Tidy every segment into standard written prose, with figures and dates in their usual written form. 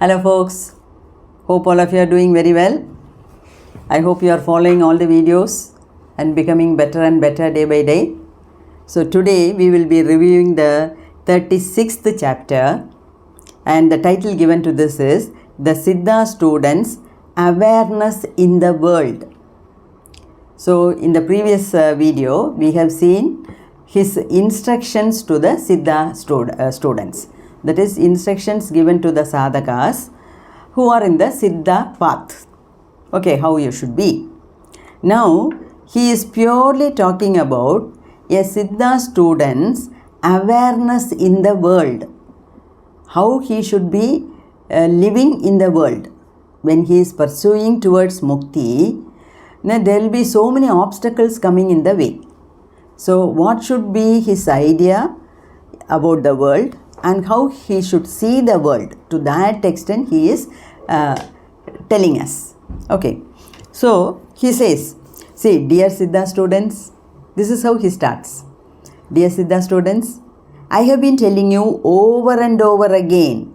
Hello folks, hope all of you are doing very well. I hope you are following all the videos and becoming better and better day by day. So today we will be reviewing the 36th chapter, and the title given to this is The SIDDHA Students' Awareness in the World. So in the previous video we have seen his instructions to the SIDDHA students. That is, instructions given to the sadhakas who are in the SIDDHA path. Okay, how you should be. Now, he is purely talking about a SIDDHA student's awareness in the world. How he should be living in the world. When he is pursuing towards mukti, there will be so many obstacles coming in the way. So, what should be his idea about the world and how he should see the world? To that extent he is telling us. Okay, so he says, see, dear SIDDHA students, this is how he starts. Dear SIDDHA students, I have been telling you over and over again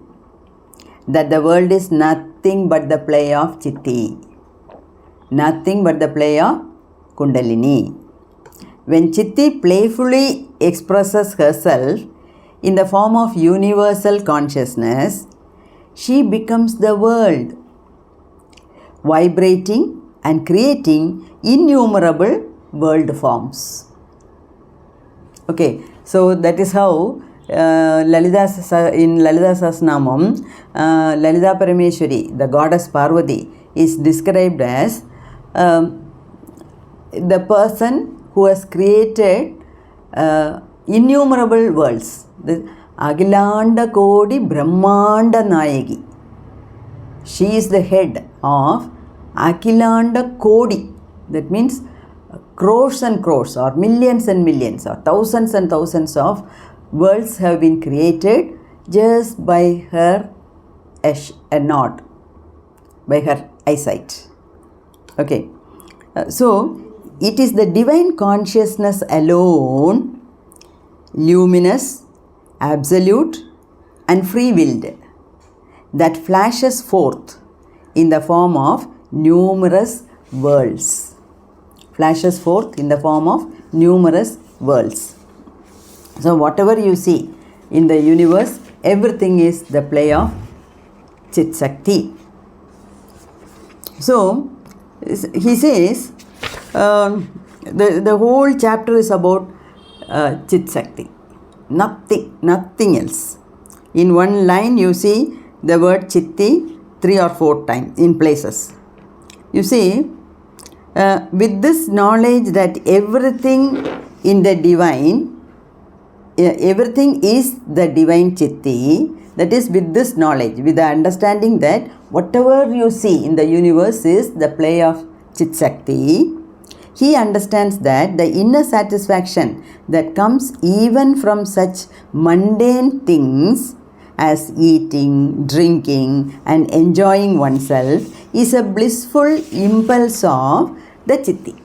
that the world is nothing but the play of Chitti, nothing but the play of Kundalini. When Chitti playfully expresses herself in the form of universal consciousness, she becomes the world, vibrating and creating innumerable world forms. Okay, so that is how in Lalita Sahasranamam, Lalita Parameshwari, the goddess Parvati, is described as the person who has created innumerable worlds. The Agilanda Kodi Brahmanda Nayagi. She is the head of Akilanda Kodi. That means crores and crores, or millions and millions, or thousands and thousands of worlds have been created just by her nod, by her eyesight. Okay. So, it is the divine consciousness alone, luminous, absolute and free-willed, that flashes forth in the form of numerous worlds. Flashes forth in the form of numerous worlds. So whatever you see in the universe, everything is the play of Chitshakthi. So he says the whole chapter is about Chitshakthi. Nothing else. In one line you see the word Chitti 3 or 4 times in places. You see, with this knowledge that everything in the divine, everything is the divine Chitti, that is, with this knowledge, with the understanding that whatever you see in the universe is the play of Chitshakthi, he understands that the inner satisfaction that comes even from such mundane things as eating, drinking and enjoying oneself is a blissful impulse of the Chitti.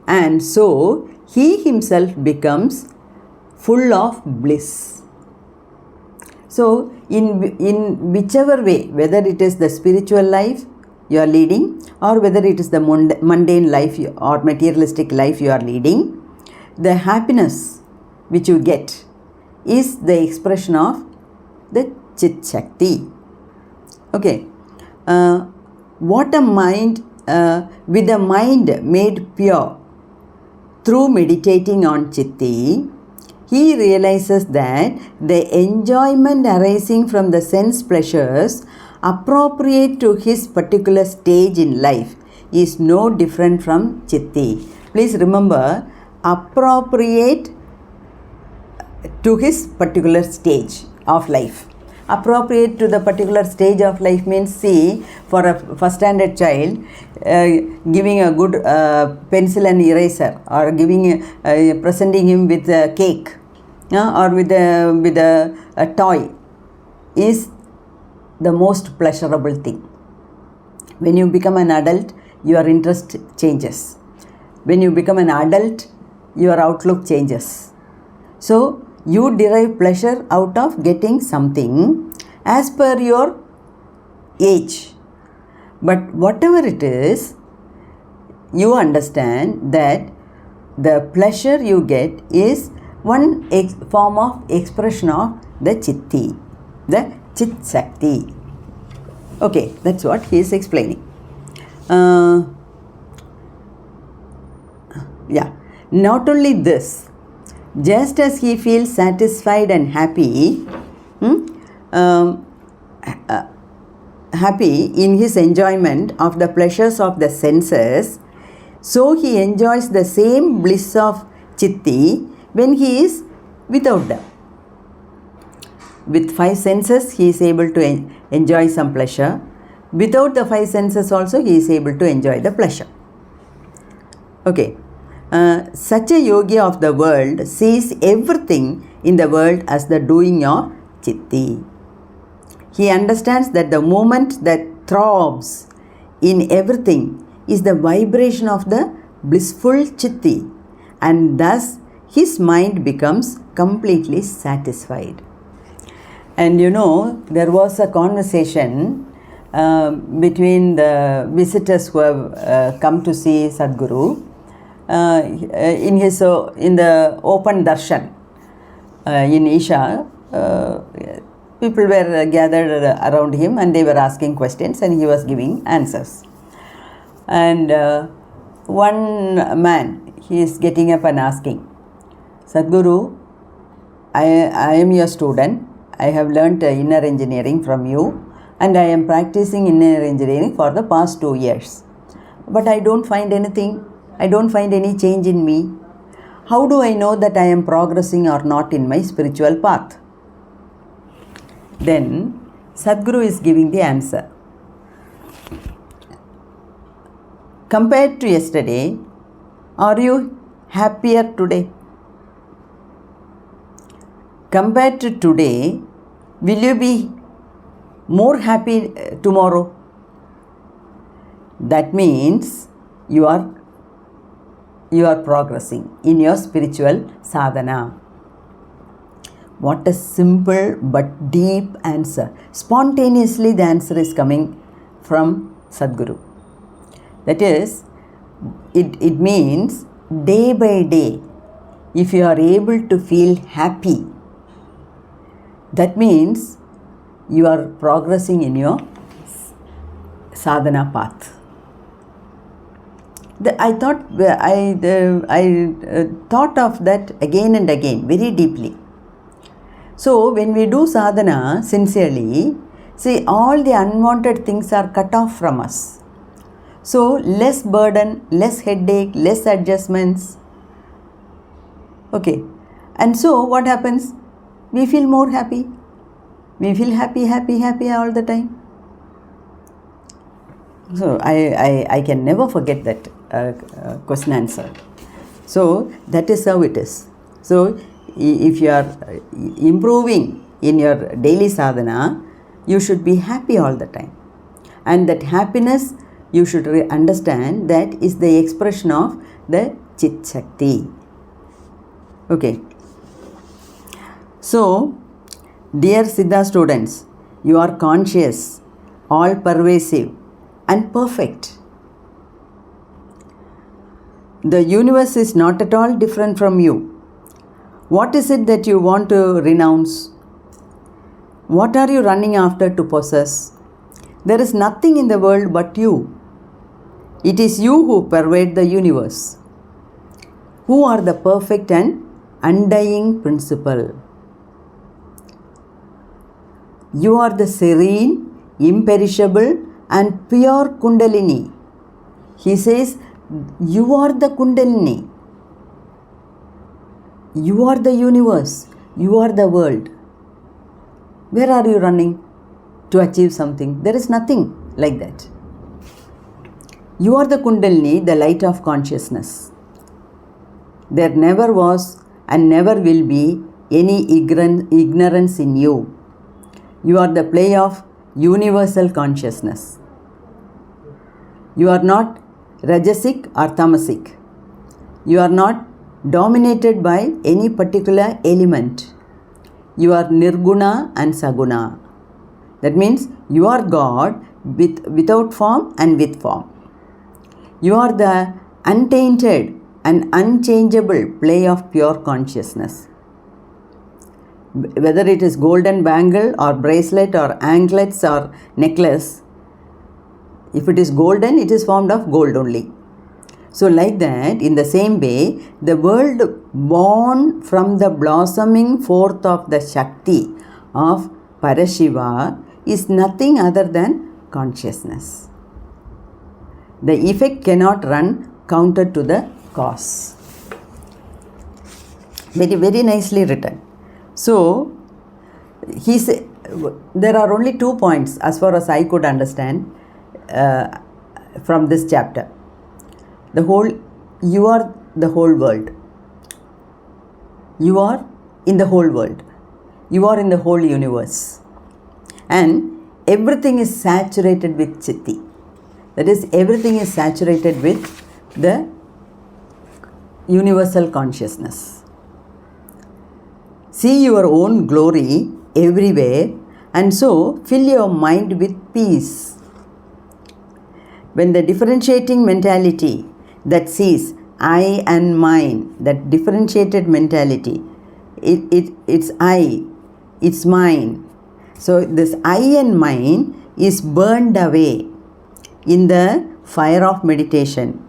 And so he himself becomes full of bliss. So in whichever way, whether it is the spiritual life you are leading or whether it is the mundane life or materialistic life you are leading, the happiness which you get is the expression of the Chitshakthi. Okay. What a mind, with a mind made pure through meditating on Chitti, he realizes that the enjoyment arising from the sense pleasures appropriate to his particular stage in life is no different from Chitti. Please remember, appropriate to his particular stage of life. Appropriate to the particular stage of life means, see, for a first standard child, giving a good pencil and eraser, or presenting him with a cake or with a toy is the most pleasurable thing. When you become an adult, your interest changes. When you become an adult, your outlook changes. So you derive pleasure out of getting something as per your age. But whatever it is, you understand that the pleasure you get is one form of expression of the Chitti, the Chitshakthi. Okay, that's what he is explaining. Not only this, just as he feels satisfied and happy, happy in his enjoyment of the pleasures of the senses, so he enjoys the same bliss of Chitti when he is without them. With 5 senses, he is able to enjoy some pleasure. Without the 5 senses also, he is able to enjoy the pleasure. Okay. Such a yogi of the world sees everything in the world as the doing of Chitti. He understands that the moment that throbs in everything is the vibration of the blissful Chitti, and thus his mind becomes completely satisfied. And there was a conversation between the visitors who have come to see Sadhguru in the open darshan in Isha. People were gathered around him and they were asking questions and he was giving answers. And one man, he is getting up and asking, Sadhguru, I am your student. I have learnt inner engineering from you and I am practicing inner engineering for the past 2 years. But I don't find anything. I don't find any change in me. How do I know that I am progressing or not in my spiritual path? Then Sadhguru is giving the answer. Compared to yesterday, are you happier today? Compared to today, will you be more happy tomorrow? That means you are progressing in your spiritual sadhana. What a simple but deep answer. Spontaneously the answer is coming from Sadhguru. That is, it means day by day, if you are able to feel happy, that means you are progressing in your sadhana path. I thought of that again and again, very deeply. So when we do sadhana sincerely, see, all the unwanted things are cut off from us. So less burden, less headache, less adjustments. Okay. And so what happens? We feel more happy. We feel happy all the time. So I can never forget that question answer. So that is how it is. So if you are improving in your daily sadhana, you should be happy all the time. And that happiness, you should understand, that is the expression of the Chitshakthi. Okay. So, dear Siddha students, you are conscious, all pervasive and perfect. The universe is not at all different from you. What is it that you want to renounce? What are you running after to possess? There is nothing in the world but you. It is you who pervade the universe, who are the perfect and undying principle. You are the serene, imperishable and pure Kundalini. He says, you are the Kundalini. You are the universe. You are the world. Where are you running to achieve something? There is nothing like that. You are the Kundalini, the light of consciousness. There never was and never will be any ignorance in you. You are the play of universal consciousness. You are not Rajasic or Tamasic. You are not dominated by any particular element. You are Nirguna and Saguna. That means you are God without form and with form. You are the untainted and unchangeable play of pure consciousness. Whether it is golden bangle or bracelet or anklets or necklace, if it is golden, it is formed of gold only. So like that, in the same way, the world born from the blossoming forth of the Shakti of Parashiva is nothing other than consciousness. The effect cannot run counter to the cause. Very, very nicely written. So, there are only 2 points as far as I could understand from this chapter. You are the whole world. You are in the whole world. You are in the whole universe. And everything is saturated with Chitti. That is, everything is saturated with the universal consciousness. See your own glory everywhere and so fill your mind with peace. When the differentiating mentality that sees I and mine, that differentiated mentality, it's I, it's mine. So this I and mine is burned away in the fire of meditation.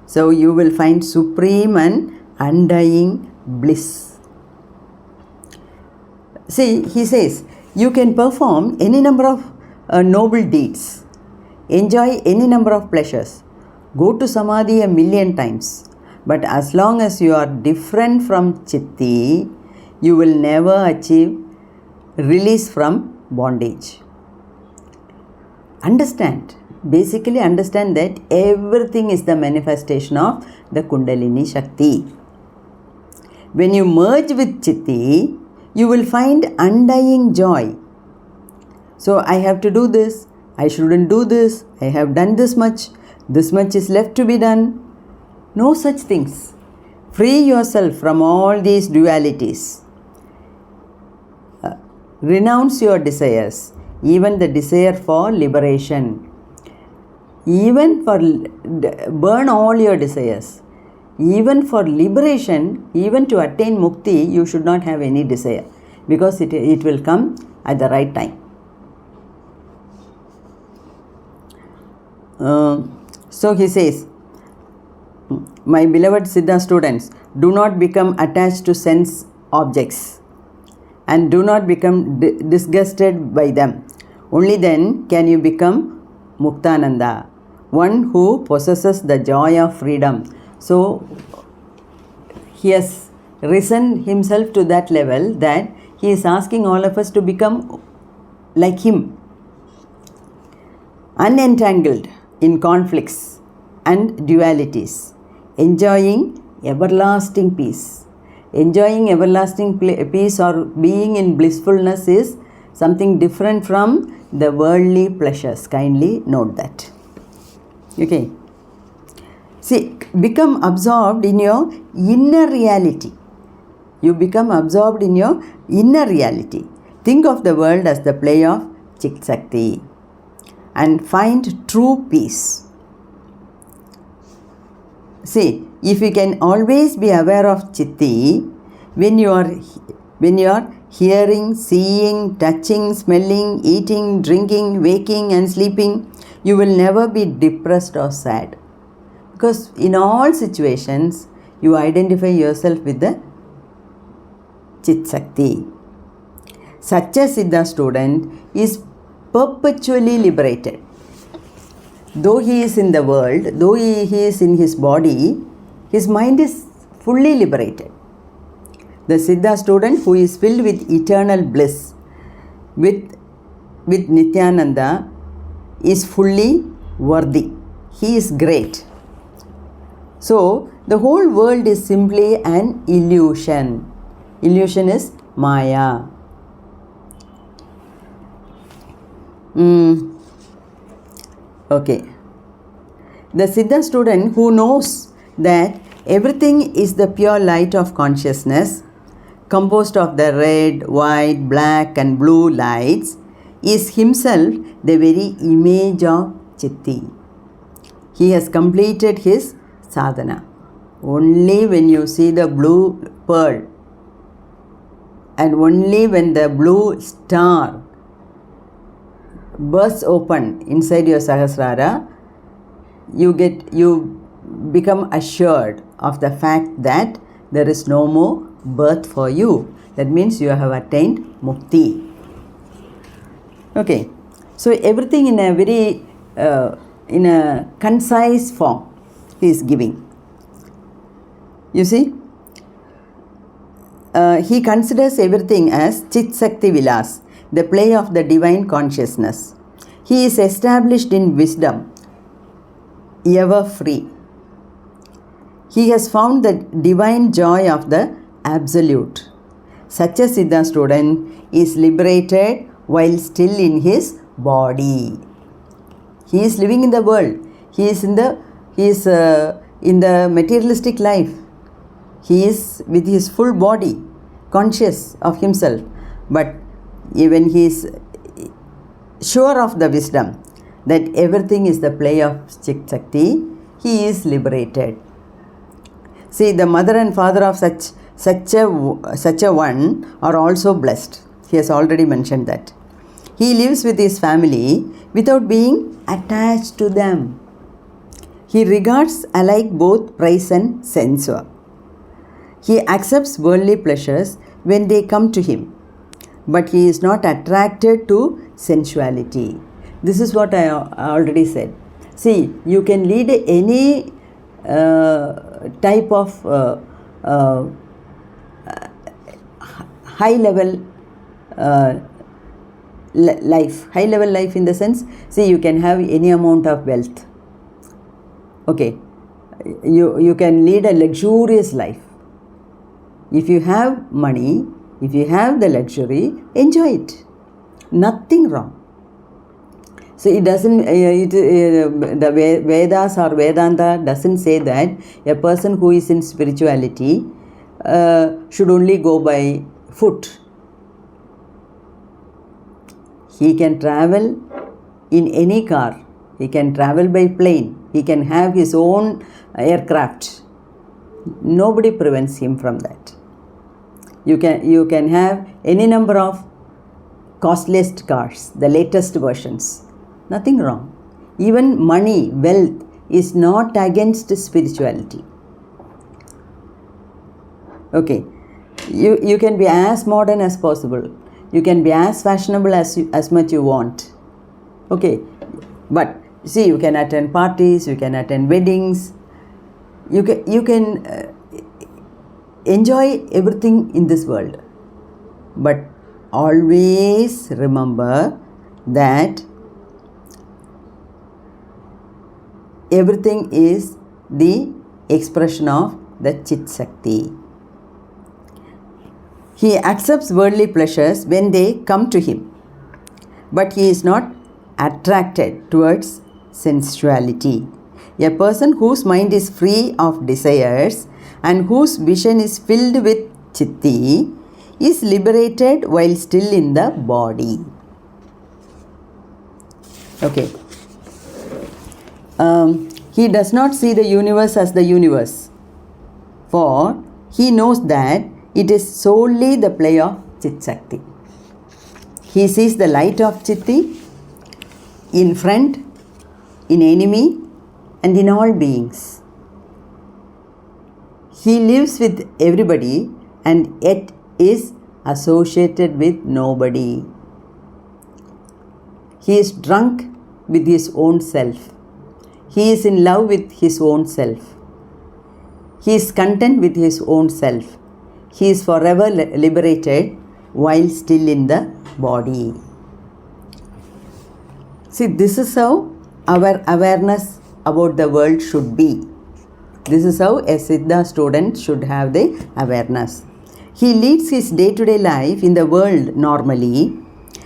So you will find supreme and undying bliss. See, he says, you can perform any number of noble deeds, enjoy any number of pleasures, go to Samadhi 1,000,000 times, but as long as you are different from Chitti, you will never achieve release from bondage. Basically understand that everything is the manifestation of the Kundalini Shakti. When you merge with Chitti, you will find undying joy. So I have to do this, I shouldn't do this, I have done this much is left to be done. No such things. Free yourself from all these dualities. Renounce your desires, even the desire for liberation. Burn all your desires. Even for liberation, even to attain mukti, you should not have any desire, because it will come at the right time. So he says, my beloved Siddha students, do not become attached to sense objects and do not become disgusted by them. Only then can you become Muktananda, one who possesses the joy of freedom. So he has risen himself to that level that he is asking all of us to become like him, unentangled in conflicts and dualities, enjoying everlasting peace. Enjoying everlasting peace or being in blissfulness is something different from the worldly pleasures. Kindly note that. Okay. See, become absorbed in your inner reality. You become absorbed in your inner reality. Think of the world as the play of Chitshakthi and find true peace. See, if you can always be aware of Chitti, when you are hearing, seeing, touching, smelling, eating, drinking, waking and sleeping, you will never be depressed or sad. Because in all situations, you identify yourself with the Chitshakti. Such a Siddha student is perpetually liberated. Though he is in the world, though he is in his body, his mind is fully liberated. The Siddha student who is filled with eternal bliss, with Nityananda, is fully worthy. He is great. So, the whole world is simply an illusion. Illusion is Maya. Okay. The Siddha student who knows that everything is the pure light of consciousness, composed of the red, white, black and blue lights, is himself the very image of Chitti. He has completed his sadhana. Only when you see the blue pearl and only when the blue star bursts open inside your Sahasrara, you become assured of the fact that there is no more birth for you. That means you have attained mukti. Okay, so everything in a very in a concise form he is giving. You see, he considers everything as Chitshakthi Vilas, the play of the divine consciousness. He is established in wisdom, ever free. He has found the divine joy of the Absolute. Such a Siddha student is liberated while still in his body. He is living in the world. He is in the materialistic life. He is with his full body, conscious of himself. But even he is sure of the wisdom that everything is the play of Chitshakthi, he is liberated. See, the mother and father of such a one are also blessed. He has already mentioned that. He lives with his family without being attached to them. He regards alike both prize and censure. He accepts worldly pleasures when they come to him, but he is not attracted to sensuality. This is what I already said. See, you can lead any type of high level life. High level life in the sense, see, you can have any amount of wealth. Okay, you can lead a luxurious life. If you have money, if you have the luxury, enjoy it. Nothing wrong. So it doesn't, the Vedas or Vedanta doesn't say that a person who is in spirituality should only go by foot. He can travel in any car. He can travel by plane. He can have his own aircraft. Nobody prevents him from that. You can have any number of costliest cars, the latest versions. Nothing wrong. Even money, wealth is not against spirituality. Okay, you can be as modern as possible. You can be as fashionable as much you want. Okay, but see, you can attend parties, you can attend weddings, you can enjoy everything in this world. But always remember that everything is the expression of the Chitshakthi. He accepts worldly pleasures when they come to him, but he is not attracted towards sensuality. A person whose mind is free of desires and whose vision is filled with Chitti is liberated while still in the body. Okay. He does not see the universe as the universe, for he knows that it is solely the play of Chitshakti. He sees the light of Chitti in friend, in enemy, and in all beings. He lives with everybody and yet is associated with nobody. He is drunk with his own self. He is in love with his own self. He is content with his own self. He is forever liberated while still in the body. See, this is how our awareness about the world should be. This is how a Siddha student should have the awareness. He leads his day-to-day life in the world normally,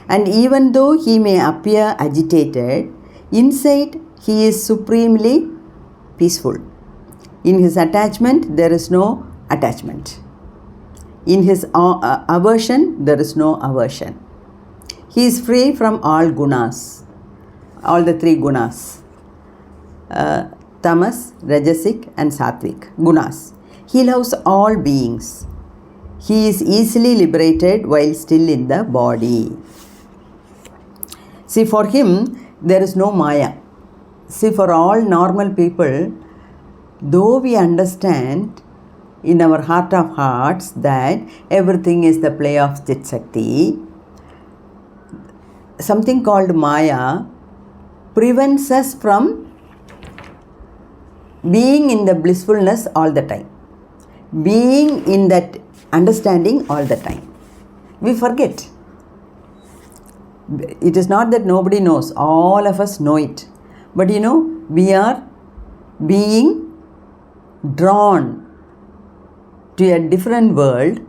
and even though he may appear agitated, inside he is supremely peaceful. In his attachment, there is no attachment. In his aversion, there is no aversion. He is free from all gunas, all the three gunas, tamas, rajasic and sattvic gunas. He loves all beings. He is easily liberated while still in the body. See, for him, there is no Maya. See, for all normal people, though we understand in our heart of hearts that everything is the play of Chitshakthi, something called Maya prevents us from being in the blissfulness all the time, being in that understanding all the time. We forget. It is not that nobody knows, all of us know it. But we are being drawn to a different world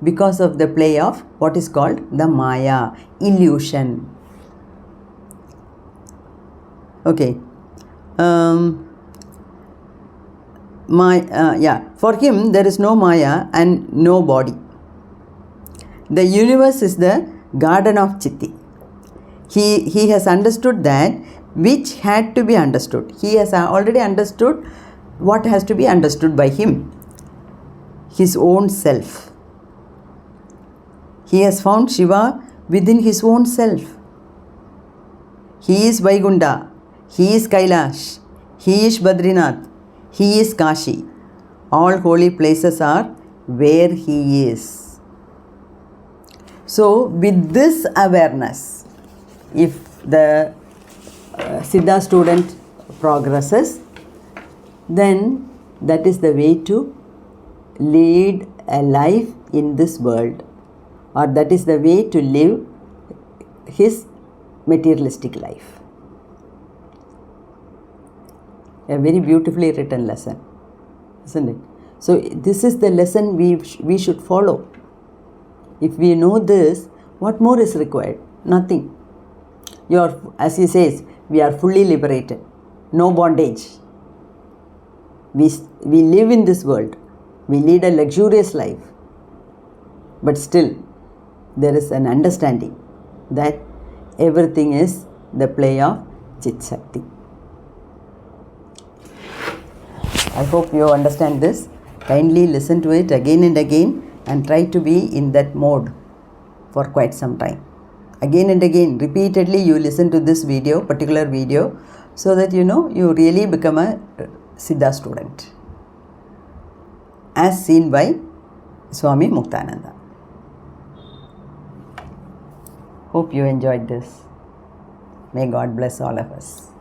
because of the play of what is called the Maya, illusion. Okay. For him, there is no Maya and no body. The universe is the garden of Chitti. He has understood that which had to be understood. He has already understood what has to be understood by him, his own self. He has found Shiva within his own self. He is Vaikuntha, he is Kailash, he is Badrinath, he is Kashi. All holy places are where he is. So, with this awareness, if the Siddha student progresses, then that is the way to lead a life in this world, or that is the way to live his materialistic life. A very beautifully written lesson, isn't it? So this is the lesson we should follow. If we know this, what more is required? Nothing. As he says, we are fully liberated. No bondage. We live in this world. We lead a luxurious life. But still, there is an understanding that everything is the play of Chitshakthi. I hope you understand this. Kindly listen to it again and again and try to be in that mode for quite some time. Again and again, repeatedly you listen to this video, particular video, so that you really become a Siddha student, as seen by Swami Muktananda. Hope you enjoyed this. May God bless all of us.